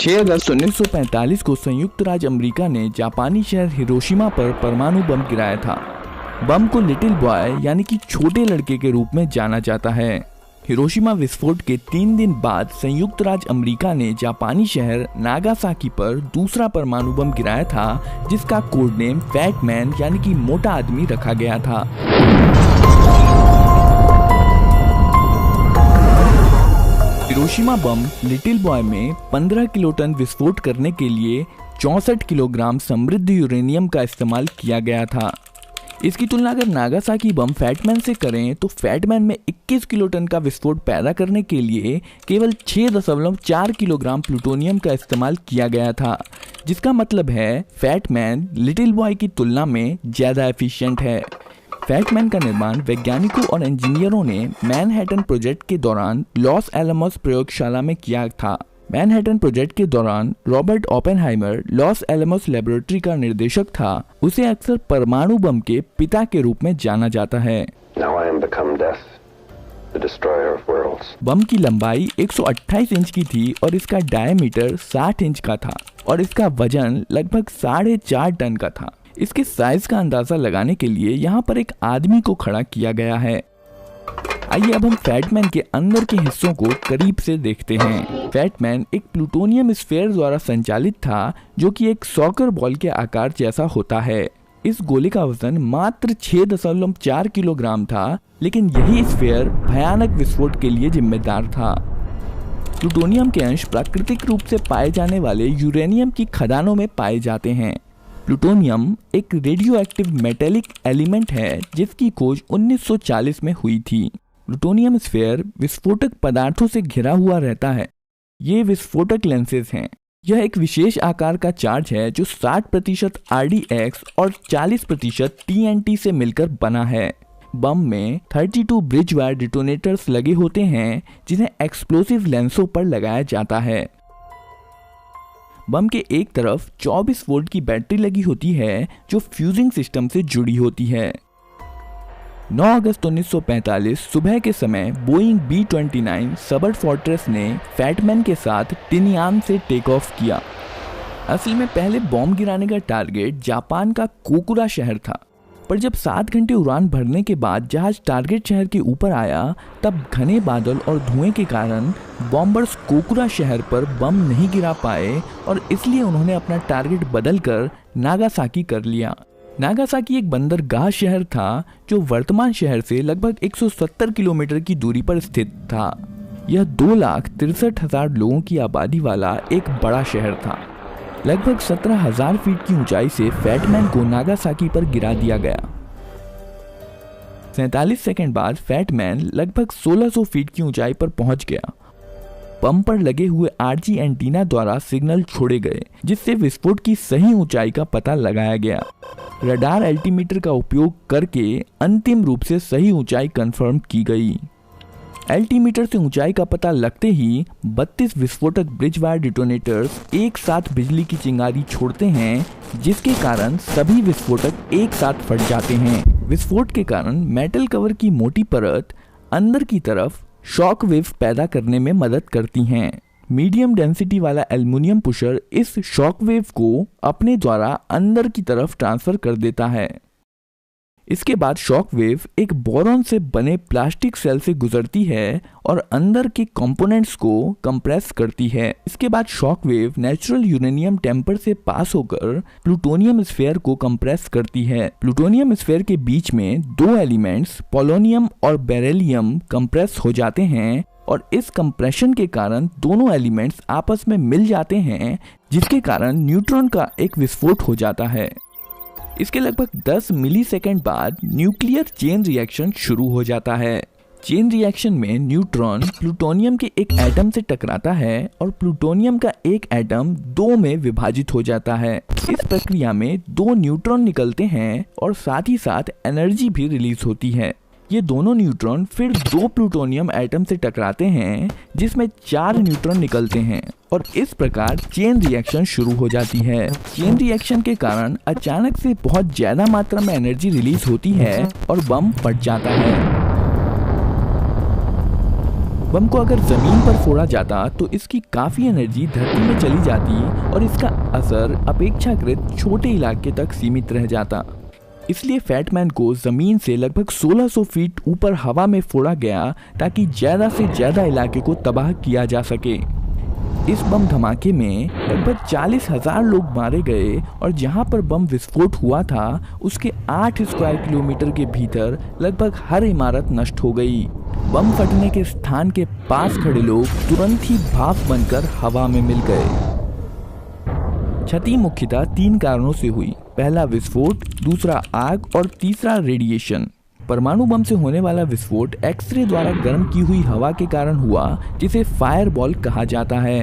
6 अगस्त 1945 को संयुक्त राज्य अमेरिका ने जापानी शहर हिरोशिमा पर परमाणु बम गिराया था। बम को लिटिल बॉय यानी कि छोटे लड़के के रूप में जाना जाता है। हिरोशिमा विस्फोट के 3 दिन बाद संयुक्त राज्य अमेरिका ने जापानी शहर नागासाकी पर दूसरा परमाणु बम गिराया था, जिसका कोड नेम फैट मैन यानी कि मोटा आदमी रखा गया था। हिरोशिमा बम लिटिल बॉय में 15 किलोटन विस्फोट करने के लिए 64 किलोग्राम समृद्ध यूरेनियम का इस्तेमाल किया गया था। इसकी तुलना अगर नागासाकी बम फैटमैन से करें तो फैटमैन में 21 किलोटन का विस्फोट पैदा करने के लिए केवल 6.4 किलोग्राम प्लूटोनियम का इस्तेमाल किया गया था, जिसका मतलब है फैटमैन लिटिल बॉय की तुलना में ज़्यादा एफिशिएंट है। फैटमैन का निर्माण वैज्ञानिकों और इंजीनियरों ने मैनहट्टन प्रोजेक्ट के दौरान लॉस एलमोस प्रयोगशाला में किया था। मैनहट्टन प्रोजेक्ट के दौरान Robert Oppenheimer loss Alamos laboratory का निर्देशक था। उसे अक्सर परमाणु बम के पिता के रूप में जाना जाता है। बम की लंबाई 128 इंच की थी और इसका डायमीटर 60 इंच का था और इसका वजन लगभग 4.5 टन का था। इसके साइज का अंदाजा लगाने के लिए यहाँ पर एक आदमी को खड़ा किया गया है। आइए अब हम फैटमैन के अंदर के हिस्सों को करीब से देखते हैं। फैटमैन एक प्लूटोनियम स्फीयर द्वारा संचालित था, जो कि एक सॉकर बॉल के आकार जैसा होता है। इस गोले का वजन मात्र 6.4 किलोग्राम था, लेकिन यही स्फीयर भयानक विस्फोट के लिए जिम्मेदार था। प्लूटोनियम के अंश प्राकृतिक रूप से पाए जाने वाले यूरेनियम की खदानों में पाए जाते हैं। प्लूटोनियम एक रेडियो एक्टिव मेटेलिक एलिमेंट है, जिसकी खोज 1940 में हुई थी। प्लूटोनियम स्फीयर विस्फोटक पदार्थों से घिरा हुआ रहता है। ये विस्फोटक लेंसेज हैं। यह एक विशेष आकार का चार्ज है जो 60% RDX और 40% TNT से मिलकर बना है। बम में 32 ब्रिज वायर डिटोनेटर्स लगे होते हैं, जिन्हें एक्सप्लोसिव लेंसों पर लगाया जाता है। बम के एक तरफ 24 वोल्ट की बैटरी लगी होती है, जो फ्यूजिंग सिस्टम से जुड़ी होती है। 9 अगस्त 1945 सुबह के समय बोइंग B-29 सबर्ट फोर्ट्रेस ने फैटमैन के साथ टिनयान से टेक ऑफ किया। असल में पहले बॉम्ब गिराने का टारगेट जापान का कोकुरा शहर था, पर जब 7 घंटे उड़ान भरने के बाद जहाज टारगेट शहर के ऊपर आया, तब घने बादल और धुएं के कारण बॉम्बर्स कोकुरा शहर पर बम नहीं गिरा पाए और इसलिए उन्होंने अपना टारगेट बदलकर नागासाकी कर लिया। नागासाकी एक बंदरगाह शहर था, जो वर्तमान शहर से लगभग 170 किलोमीटर की दूरी पर स्थित था। यह 2,63,000 लोगों की आबादी वाला एक बड़ा शहर था। लगभग 17,000 फीट की ऊंचाई से फैटमैन को नागासाकी पर गिरा दिया गया। 47 सेकंड बाद फैटमैन लगभग 1600 फीट की ऊंचाई पर पहुंच गया। बम पर लगे हुए RG एंटीना द्वारा सिग्नल छोड़े गए, जिससे विस्फोट की सही ऊंचाई का पता लगाया गया। रडार एल्टीमीटर का उपयोग करके अंतिम रूप से सही ऊंचाई कंफर्म की गई। एल्टीमीटर से ऊंचाई का पता लगते ही 32 विस्फोटक ब्रिज वायर डिटोनेटर्स एक साथ बिजली की चिंगारी छोड़ते हैं, जिसके कारण सभी विस्फोटक एक साथ फट जाते हैं। विस्फोट के कारण मेटल कवर की मोटी परत अंदर की तरफ शॉक वेव पैदा करने में मदद करती हैं। मीडियम डेंसिटी वाला एल्युमिनियम पुशर इस शॉक वेव को अपने द्वारा अंदर की तरफ ट्रांसफर कर देता है। इसके बाद शॉक वेव एक बोरॉन से बने प्लास्टिक सेल से गुजरती है और अंदर के कंपोनेंट्स को कंप्रेस करती है। इसके बाद shock wave natural uranium tamper से पास होकर प्लूटोनियम स्फीयर को कंप्रेस करती है। प्लूटोनियम स्फीयर के बीच में 2 एलिमेंट्स पोलोनियम और बेरिलियम कंप्रेस हो जाते हैं और इस कंप्रेशन के कारण दोनों एलिमेंट्स आपस में मिल जाते हैं, जिसके कारण न्यूट्रॉन का एक विस्फोट हो जाता है। इसके लगभग 10 मिलीसेकंड बाद न्यूक्लियर चेन रिएक्शन शुरू हो जाता है। चेन रिएक्शन में न्यूट्रॉन प्लूटोनियम के एक एटम से टकराता है और प्लूटोनियम का एक एटम 2 में विभाजित हो जाता है। इस प्रक्रिया में 2 न्यूट्रॉन निकलते हैं और साथ ही साथ एनर्जी भी रिलीज होती है। ये दोनों न्यूट्रॉन फिर 2 प्लूटोनियम एटम से टकराते हैं, जिसमें 4 न्यूट्रॉन निकलते हैं और इस प्रकार चेन रिएक्शन शुरू हो जाती है। चेन रिएक्शन के कारण अचानक से बहुत ज्यादा मात्रा में एनर्जी रिलीज होती है और बम फट जाता है। बम को अगर जमीन पर फोड़ा जाता तो इसकी काफी एनर्जी धरती में चली जाती और इसका असर अपेक्षाकृत छोटे इलाके तक सीमित रह जाता। इसलिए फैटमैन को जमीन से लगभग 1600 फीट ऊपर हवा में फोड़ा गया ताकि ज्यादा से ज्यादा इलाके को तबाह किया जा सके। इस बम धमाके में लगभग 40,000 लोग मारे गए और जहां पर बम विस्फोट हुआ था उसके 8 स्क्वायर किलोमीटर के भीतर लगभग हर इमारत नष्ट हो गई। बम फटने के स्थान के पास खड़े लोग तुरंत ही भाप बनकर हवा में मिल गए। क्षति मुख्यतः 3 कारणों से हुई। पहला विस्फोट, दूसरा आग और तीसरा रेडिएशन। परमाणु बम से होने वाला विस्फोट एक्सरे द्वारा गर्म की हुई हवा के कारण हुआ, जिसे फायरबॉल कहा जाता है।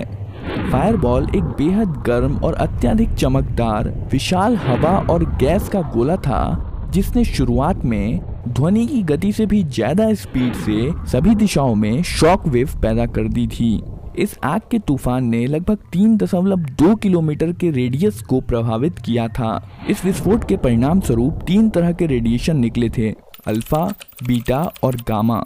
फायरबॉल एक बेहद गर्म और अत्यधिक चमकदार विशाल हवा और गैस का गोला था जिसने शुरुआत में ध्वनि की गति से भी ज्यादा स्पीड से सभी दिशाओं में शॉक वेव पैदा कर दी थी। इस आग के तूफान ने लगभग 3.2 किलोमीटर के रेडियस को प्रभावित किया था। इस विस्फोट के परिणाम स्वरूप 3 तरह के रेडिएशन निकले थे, अल्फा, बीटा और गामा।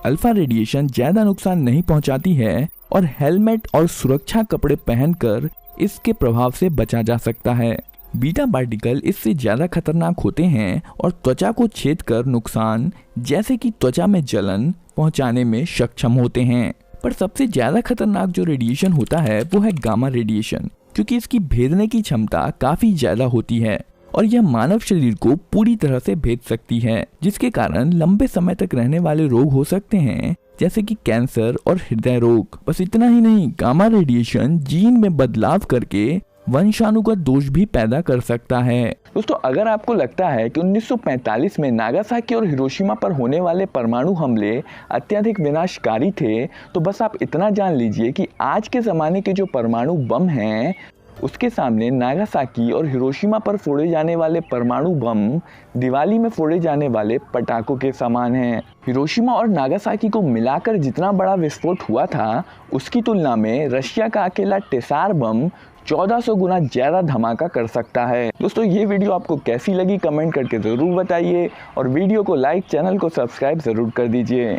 अल्फा रेडिएशन ज्यादा नुकसान नहीं पहुंचाती है और हेलमेट और सुरक्षा कपड़े पहनकर इसके प्रभाव से बचा जा सकता है। बीटा पार्टिकल इससे ज्यादा खतरनाक होते हैं और त्वचा को छेद कर नुकसान जैसे कि त्वचा में जलन पहुंचाने में सक्षम होते हैं। पर सबसे ज्यादा खतरनाक जो रेडिएशन होता है वो है गामा रेडिएशन, क्योंकि इसकी भेदने की क्षमता काफी ज्यादा होती है और यह मानव शरीर को पूरी तरह से भेद सकती है, जिसके कारण लंबे समय तक रहने वाले रोग हो सकते हैं जैसे कि कैंसर और हृदय रोग। बस इतना ही नहीं, गामा रेडिएशन जीन में बदलाव करके वंशानुगत दोष भी पैदा कर सकता है। दोस्तों, अगर आपको लगता है कि 1945 में नागासाकी और हिरोशिमा पर होने वाले परमाणु हमले अत्यधिक विनाशकारी थे, तो बस आप इतना जान लीजिए कि आज के ज़माने के जो परमाणु बम हैं उसके सामने नागासाकी और हिरोशिमा पर फोड़े जाने वाले परमाणु बम दिवाली में फोड़े जाने वाले पटाखों के समान हैं। हिरोशिमा और नागासाकी को मिलाकर जितना बड़ा विस्फोट हुआ था उसकी तुलना में रशिया का अकेला टेसार बम 1400 गुना ज्यादा धमाका कर सकता है। दोस्तों, ये वीडियो आपको कैसी लगी कमेंट करके जरूर बताइए और वीडियो को लाइक, चैनल को सब्सक्राइब जरूर कर दीजिए।